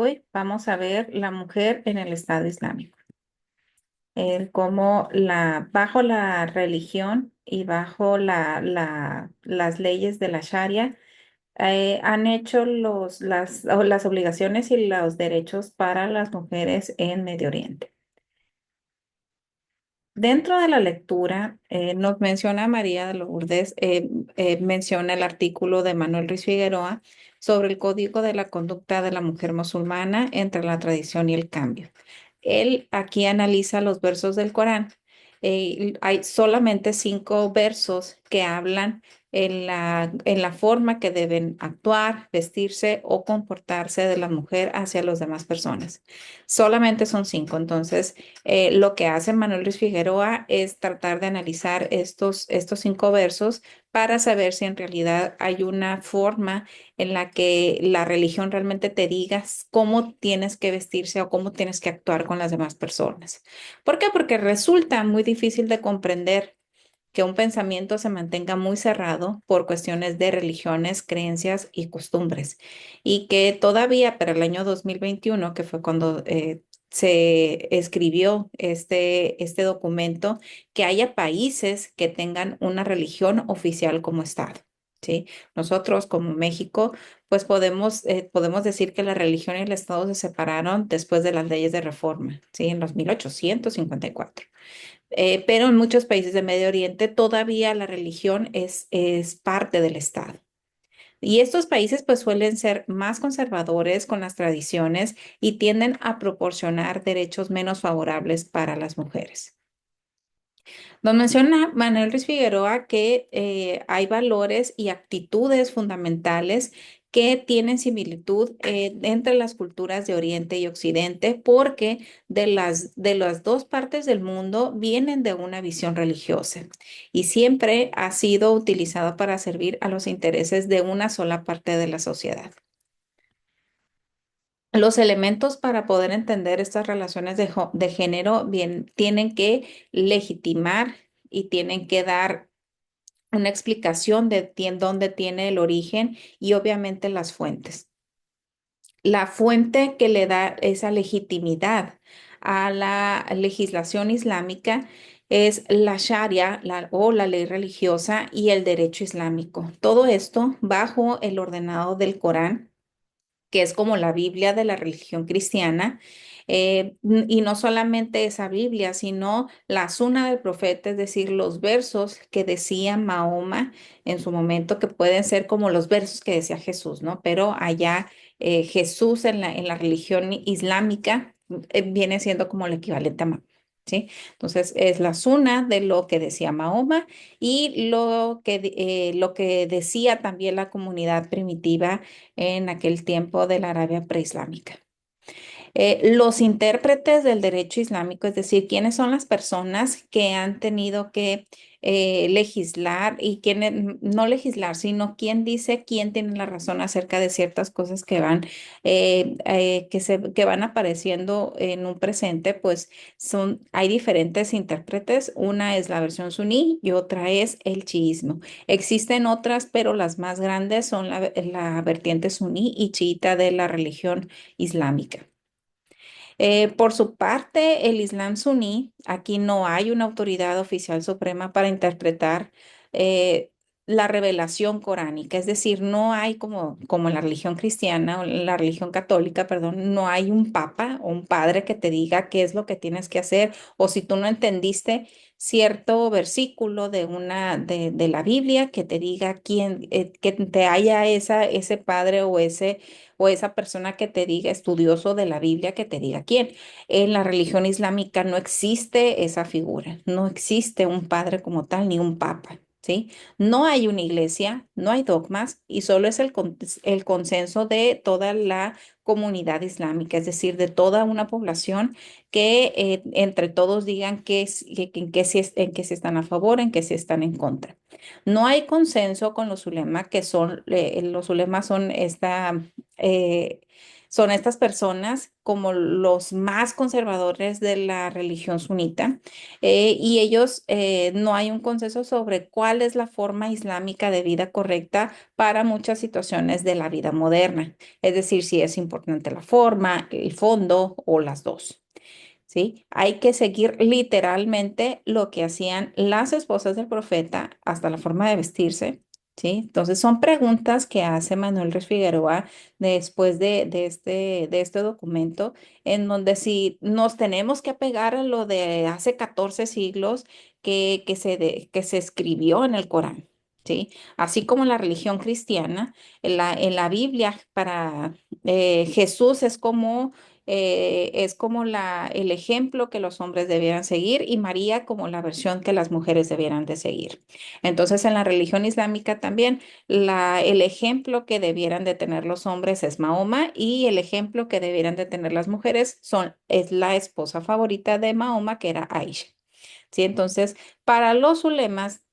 hoy vamos a ver la mujer en el Estado Islámico, cómo bajo la religión y bajo las leyes de la Sharia han hecho las obligaciones y los derechos para las mujeres en Medio Oriente. Dentro de la lectura, nos menciona María de Lourdes, menciona el artículo de Manuel Ruiz Figueroa sobre el Código de la Conducta de la Mujer Musulmana entre la tradición y el cambio. Él aquí analiza los versos del Corán. Hay solamente 5 versos que hablan en la forma que deben actuar, vestirse o comportarse de la mujer hacia las demás personas. Solamente son 5. Entonces, lo que hace Manuel Luis Figueroa es tratar de analizar estos 5 versos para saber si en realidad hay una forma en la que la religión realmente te diga cómo tienes que vestirse o cómo tienes que actuar con las demás personas. ¿Por qué? Porque resulta muy difícil de comprender que un pensamiento se mantenga muy cerrado por cuestiones de religiones, creencias y costumbres. Y que todavía para el año 2021, que fue cuando se escribió este documento, que haya países que tengan una religión oficial como Estado. ¿Sí? Nosotros como México, pues podemos decir que la religión y el Estado se separaron después de las leyes de reforma, ¿sí? En los 1854. Pero en muchos países de Medio Oriente todavía la religión es parte del Estado. Y estos países pues suelen ser más conservadores con las tradiciones y tienden a proporcionar derechos menos favorables para las mujeres. Nos menciona Manuel Ruiz Figueroa que hay valores y actitudes fundamentales que tienen similitud entre las culturas de Oriente y Occidente, porque de las dos partes del mundo vienen de una visión religiosa y siempre ha sido utilizado para servir a los intereses de una sola parte de la sociedad. Los elementos para poder entender estas relaciones de género bien, tienen que legitimar y tienen que dar una explicación de dónde tiene el origen y obviamente las fuentes. La fuente que le da esa legitimidad a la legislación islámica es la Sharia o la ley religiosa y el derecho islámico. Todo esto bajo el ordenado del Corán, que es como la Biblia de la religión cristiana. Y no solamente esa Biblia, sino la Suna del profeta, es decir, los versos que decía Mahoma en su momento, que pueden ser como los versos que decía Jesús, ¿no? Pero allá Jesús en la religión islámica viene siendo como el equivalente a Mahoma. ¿Sí? Entonces es la suna de lo que decía Mahoma y lo que decía también la comunidad primitiva en aquel tiempo de la Arabia preislámica. Los intérpretes del derecho islámico, es decir, quiénes son las personas que han tenido que legislar y quiénes, no legislar, sino quién dice quién tiene la razón acerca de ciertas cosas que van apareciendo en un presente, pues hay diferentes intérpretes. Una es la versión suní y otra es el chiismo. Existen otras, pero las más grandes son la vertiente suní y chiita de la religión islámica. Por su parte, el Islam suní, aquí no hay una autoridad oficial suprema para interpretar eh, la revelación coránica, es decir, no hay como en la religión cristiana o en la religión católica, perdón, no hay un papa o un padre que te diga qué es lo que tienes que hacer o si tú no entendiste cierto versículo de la Biblia que te diga que te haya ese padre o esa persona que te diga, estudioso de la Biblia, que te diga quién. En la religión islámica no existe esa figura, no existe un padre como tal ni un papa. ¿Sí? No hay una iglesia, no hay dogmas y solo es el consenso de toda la comunidad islámica, es decir, de toda una población que entre todos digan en qué sí están a favor, en qué sí están en contra. No hay consenso con los ulemas, los ulemas son eh, Son estas personas como los más conservadores de la religión sunita, y ellos no hay un consenso sobre cuál es la forma islámica de vida correcta para muchas situaciones de la vida moderna. Es decir, si es importante la forma, el fondo o las dos. ¿Sí? Hay que seguir literalmente lo que hacían las esposas del profeta, hasta la forma de vestirse, ¿sí? Entonces son preguntas que hace Manuel Ruiz Figueroa después de este documento, en donde si nos tenemos que apegar a lo de hace 14 siglos que se escribió en el Corán. ¿Sí? Así como en la religión cristiana, en la Biblia para Jesús es como el ejemplo que los hombres debieran seguir y María como la versión que las mujeres debieran de seguir. Entonces, en la religión islámica también, el ejemplo que debieran de tener los hombres es Mahoma y el ejemplo que debieran de tener las mujeres es la esposa favorita de Mahoma, que era Aisha. ¿Sí? Entonces, para los ulemas,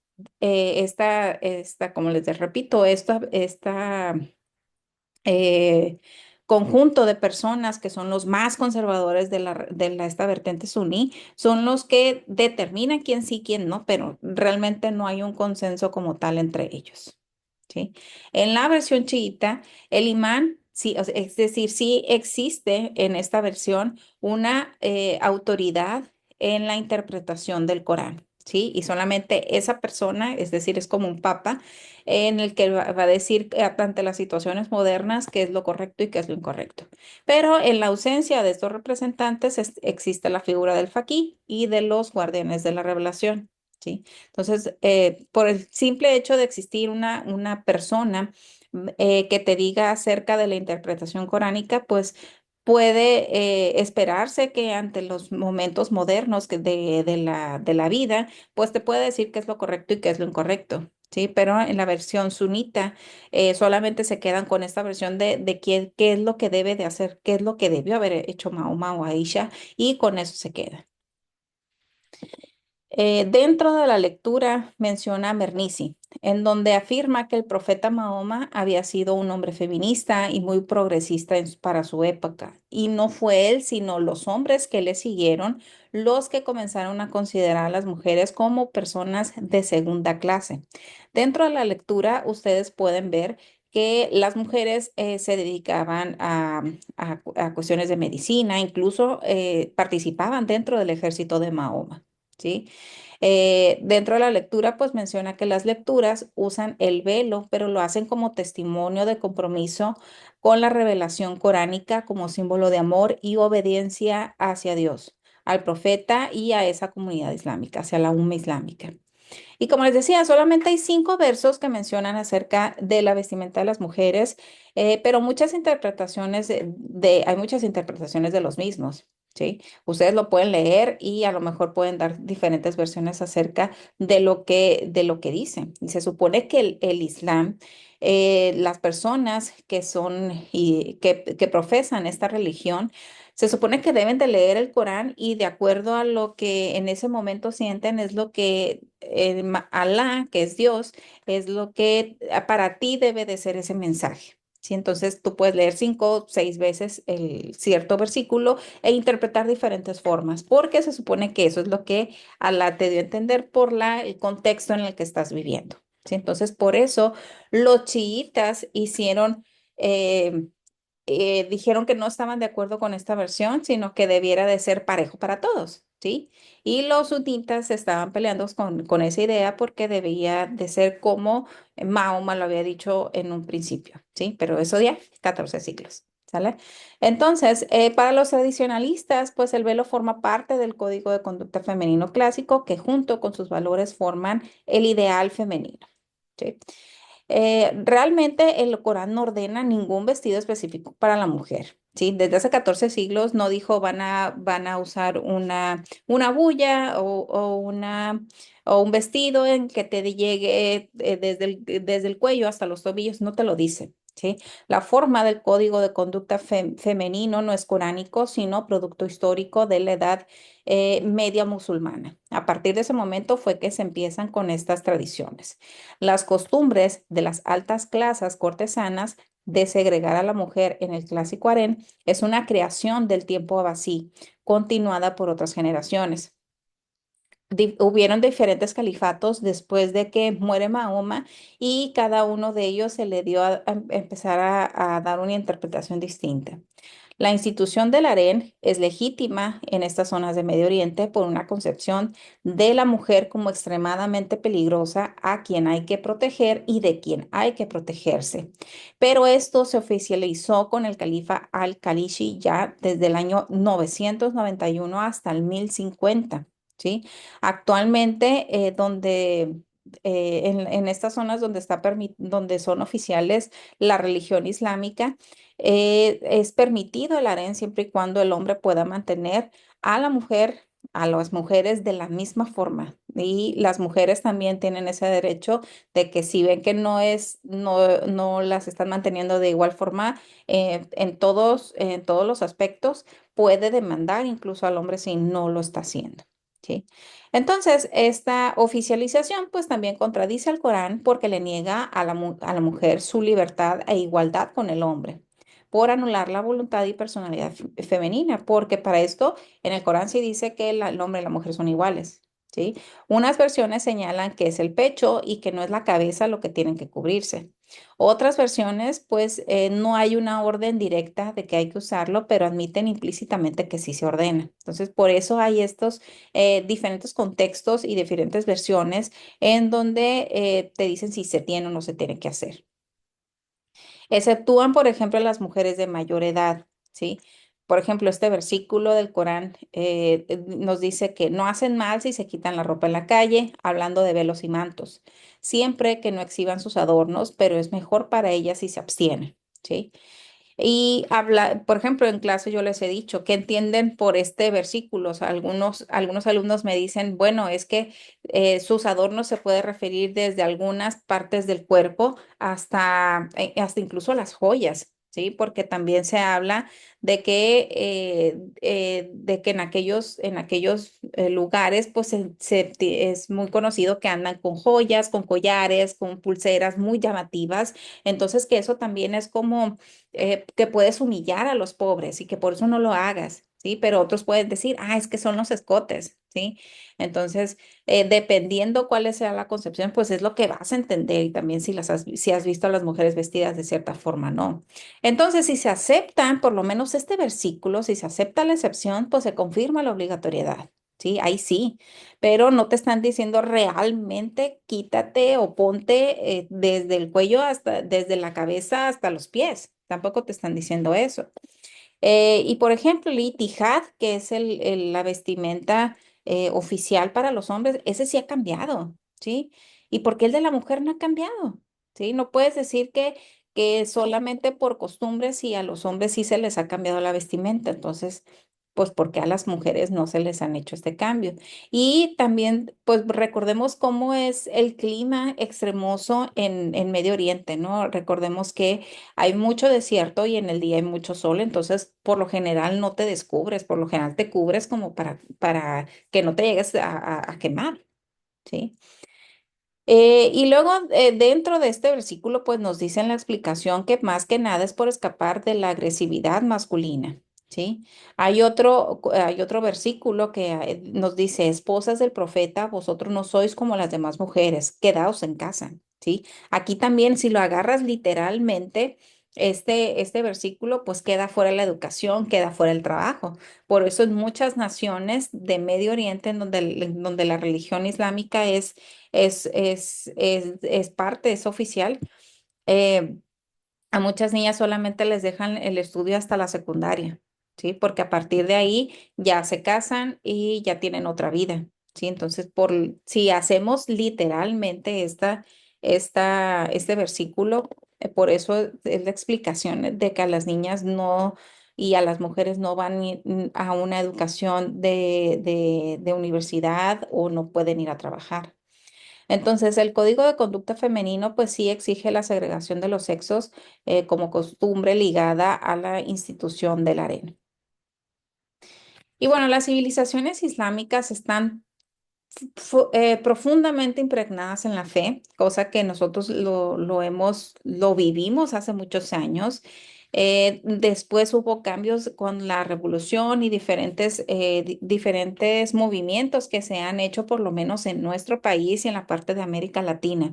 como les repito, esta eh, conjunto de personas que son los más conservadores esta vertiente suní, son los que determinan quién sí, quién no, pero realmente no hay un consenso como tal entre ellos. ¿Sí? En la versión chiita, el imán, sí, es decir, sí existe en esta versión una autoridad en la interpretación del Corán. ¿Sí? Y solamente esa persona, es decir, es como un papa, en el que va a decir ante las situaciones modernas qué es lo correcto y qué es lo incorrecto. Pero en la ausencia de estos representantes existe la figura del faquí y de los guardianes de la revelación. ¿Sí? Entonces, por el simple hecho de existir una persona que te diga acerca de la interpretación coránica, pues puede esperarse que ante los momentos modernos de la vida, pues te puede decir qué es lo correcto y qué es lo incorrecto. Sí, pero en la versión sunita solamente se quedan con esta versión de qué es lo que debe de hacer, qué es lo que debió haber hecho Mahoma o Aisha, y con eso se queda. Dentro de la lectura menciona a Mernissi, en donde afirma que el profeta Mahoma había sido un hombre feminista y muy progresista para su época, y no fue él, sino los hombres que le siguieron los que comenzaron a considerar a las mujeres como personas de segunda clase. Dentro de la lectura, ustedes pueden ver que las mujeres se dedicaban a cuestiones de medicina, incluso participaban dentro del ejército de Mahoma. ¿Sí? Dentro de la lectura, pues menciona que las lecturas usan el velo, pero lo hacen como testimonio de compromiso con la revelación coránica como símbolo de amor y obediencia hacia Dios, al profeta y a esa comunidad islámica, hacia la umma islámica. Y como les decía, solamente hay 5 versos que mencionan acerca de la vestimenta de las mujeres, pero hay muchas interpretaciones de los mismos. ¿Sí? Ustedes lo pueden leer y a lo mejor pueden dar diferentes versiones acerca de lo que dicen. Y se supone que el Islam, las personas que son y que profesan esta religión, se supone que deben de leer el Corán y de acuerdo a lo que en ese momento sienten es lo que Alá, que es Dios, es lo que para ti debe de ser ese mensaje. ¿Sí? Entonces tú puedes leer 5 o 6 veces el cierto versículo e interpretar diferentes formas, porque se supone que eso es lo que Alá te dio a entender por el contexto en el que estás viviendo. ¿Sí? Entonces, por eso los chiitas dijeron que no estaban de acuerdo con esta versión, sino que debiera de ser parejo para todos, ¿sí? Y los sunitas estaban peleando con esa idea porque debía de ser como Mahoma lo había dicho en un principio, ¿sí? Pero eso ya, 14 siglos. ¿Sale? Entonces, para los tradicionalistas, pues el velo forma parte del código de conducta femenino clásico que junto con sus valores forman el ideal femenino. ¿Sí? Realmente el Corán no ordena ningún vestido específico para la mujer. ¿Sí? Desde hace 14 siglos no dijo van a usar una bulla o un vestido en que te llegue desde el cuello hasta los tobillos, no te lo dice. ¿Sí? La forma del código de conducta femenino no es coránico, sino producto histórico de la edad media musulmana. A partir de ese momento fue que se empiezan con estas tradiciones. Las costumbres de las altas clases cortesanas de segregar a la mujer en el clásico harén es una creación del tiempo abasí, continuada por otras generaciones. Hubieron diferentes califatos después de que muere Mahoma y cada uno de ellos se le dio a empezar a dar una interpretación distinta. La institución del harén es legítima en estas zonas de Medio Oriente por una concepción de la mujer como extremadamente peligrosa a quien hay que proteger y de quien hay que protegerse. Pero esto se oficializó con el califa al-Khaliji ya desde el año 991 hasta el 1050. ¿Sí? Actualmente, en estas zonas donde donde son oficiales la religión islámica, es permitido el harén siempre y cuando el hombre pueda mantener a la mujer, a las mujeres de la misma forma. Y las mujeres también tienen ese derecho de que si ven que no las están manteniendo de igual forma en todos los aspectos, puede demandar incluso al hombre si no lo está haciendo. ¿Sí? Entonces, esta oficialización pues también contradice al Corán porque le niega a a la mujer su libertad e igualdad con el hombre por anular la voluntad y personalidad femenina, porque para esto en el Corán sí dice que el hombre y la mujer son iguales, ¿sí? Unas versiones señalan que es el pecho y que no es la cabeza lo que tienen que cubrirse. Otras versiones, pues no hay una orden directa de que hay que usarlo, pero admiten implícitamente que sí se ordena. Entonces, por eso hay estos diferentes contextos y diferentes versiones en donde te dicen si se tiene o no se tiene que hacer. Exceptúan, por ejemplo, las mujeres de mayor edad, ¿sí? Por ejemplo, este versículo del Corán nos dice que no hacen mal si se quitan la ropa en la calle, hablando de velos y mantos, siempre que no exhiban sus adornos, pero es mejor para ellas si se abstienen, ¿sí? Y habla, por ejemplo, en clase yo les he dicho que entienden por este versículo. O sea, algunos alumnos me dicen, bueno, es que sus adornos se puede referir desde algunas partes del cuerpo hasta incluso las joyas, ¿sí? Porque también se habla de que en aquellos lugares, pues es muy conocido que andan con joyas, con collares, con pulseras muy llamativas. Entonces, que eso también es como que puedes humillar a los pobres y que por eso no lo hagas, ¿sí? Pero otros pueden decir, ah, es que son los escotes, ¿sí? Entonces, dependiendo cuál sea la concepción, pues es lo que vas a entender y también si has visto a las mujeres vestidas de cierta forma, ¿no? Entonces, si se aceptan, por lo menos este versículo, si se acepta la excepción, pues se confirma la obligatoriedad. Sí, ahí sí, pero no te están diciendo realmente quítate o ponte desde el cuello desde la cabeza hasta los pies. Tampoco te están diciendo eso. Y por ejemplo, el itijad, que es la vestimenta oficial para los hombres, ese sí ha cambiado, ¿sí? ¿Y por qué el de la mujer no ha cambiado? ¿Sí? No puedes decir que solamente por costumbre sí a los hombres sí se les ha cambiado la vestimenta. Entonces, pues porque a las mujeres no se les han hecho este cambio. Y también, pues recordemos cómo es el clima extremoso en Medio Oriente, ¿no? Recordemos que hay mucho desierto y en el día hay mucho sol, entonces por lo general no te descubres, por lo general te cubres como para que no te llegues a quemar, ¿sí? Y luego dentro de este versículo pues nos dicen la explicación que más que nada es por escapar de la agresividad masculina, ¿sí? Hay otro versículo que nos dice, esposas del profeta, vosotros no sois como las demás mujeres, quedaos en casa, ¿sí? Aquí también si lo agarras literalmente, este versículo pues queda fuera la educación, queda fuera el trabajo. Por eso en muchas naciones de Medio Oriente en donde la religión islámica es parte, es oficial. eh, a muchas niñas solamente les dejan el estudio hasta la secundaria, ¿sí? Porque a partir de ahí ya se casan y ya tienen otra vida, ¿sí? Entonces, si hacemos literalmente este versículo, por eso es la explicación de que a las niñas no y a las mujeres no van a una educación de universidad o no pueden ir a trabajar. Entonces, el código de conducta femenino, pues sí exige la segregación de los sexos como costumbre ligada a la institución del harén. Y bueno, las civilizaciones islámicas están profundamente impregnadas en la fe, cosa que nosotros lo vivimos hace muchos años. Después hubo cambios con la revolución y diferentes movimientos que se han hecho, por lo menos en nuestro país y en la parte de América Latina.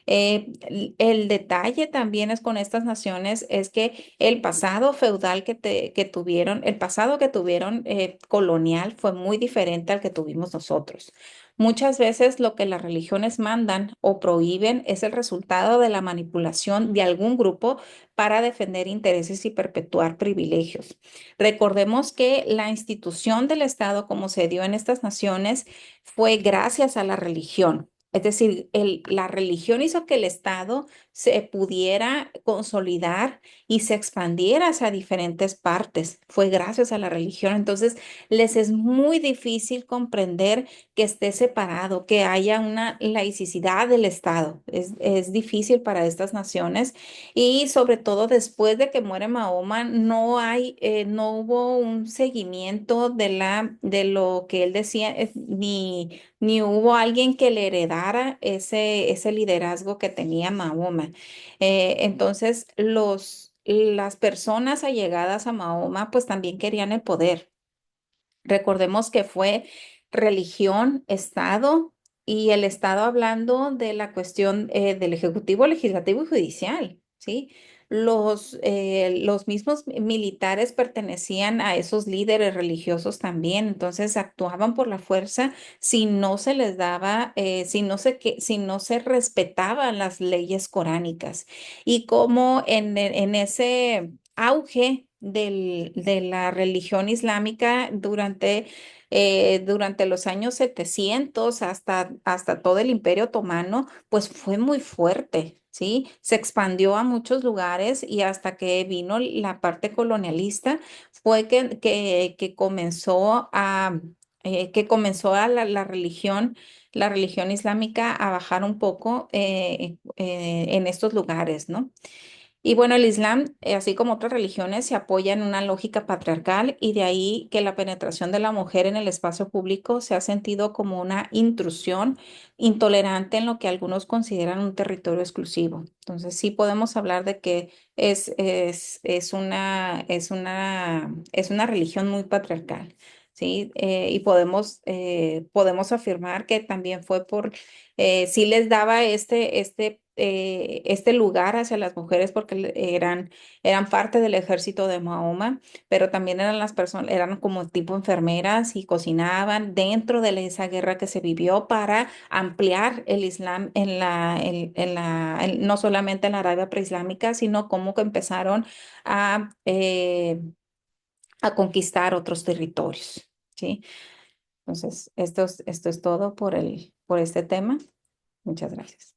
El detalle también es con estas naciones es que el pasado feudal que tuvieron, el pasado que tuvieron colonial fue muy diferente al que tuvimos nosotros. Muchas veces lo que las religiones mandan o prohíben es el resultado de la manipulación de algún grupo para defender intereses y perpetuar privilegios. Recordemos que la institución del Estado, como se dio en estas naciones, fue gracias a la religión. Es decir, la religión hizo que el Estado se pudiera consolidar y se expandiera hacia diferentes partes. Fue gracias a la religión. Entonces, les es muy difícil comprender que esté separado, que haya una laicidad del Estado. Es difícil para estas naciones y sobre todo después de que muere Mahoma, no hubo un seguimiento de lo que él decía, ni hubo alguien que le heredara ese liderazgo que tenía Mahoma. Entonces, las personas allegadas a Mahoma, pues también querían el poder. Recordemos que fue religión, Estado y el Estado hablando de la cuestión del Ejecutivo, Legislativo y Judicial, ¿sí? Los mismos militares pertenecían a esos líderes religiosos también, entonces actuaban por la fuerza si no se les daba, si no se respetaban las leyes coránicas. Y como en ese auge de la religión islámica durante los años 700 hasta todo el Imperio Otomano, pues fue muy fuerte, ¿sí? Se expandió a muchos lugares y hasta que vino la parte colonialista fue que comenzó a la religión islámica a bajar un poco en estos lugares, ¿no? Y bueno, el Islam, así como otras religiones, se apoya en una lógica patriarcal y de ahí que la penetración de la mujer en el espacio público se ha sentido como una intrusión intolerante en lo que algunos consideran un territorio exclusivo. Entonces, sí podemos hablar de que es una religión muy patriarcal, ¿sí? Y podemos afirmar que también fue sí les daba este lugar hacia las mujeres porque eran parte del ejército de Mahoma, pero también eran las personas, eran como tipo enfermeras y cocinaban dentro de esa guerra que se vivió para ampliar el Islam no solamente en la Arabia preislámica, sino como que empezaron a, eh, a conquistar otros territorios, ¿sí? Entonces, esto es todo por este tema. Muchas gracias.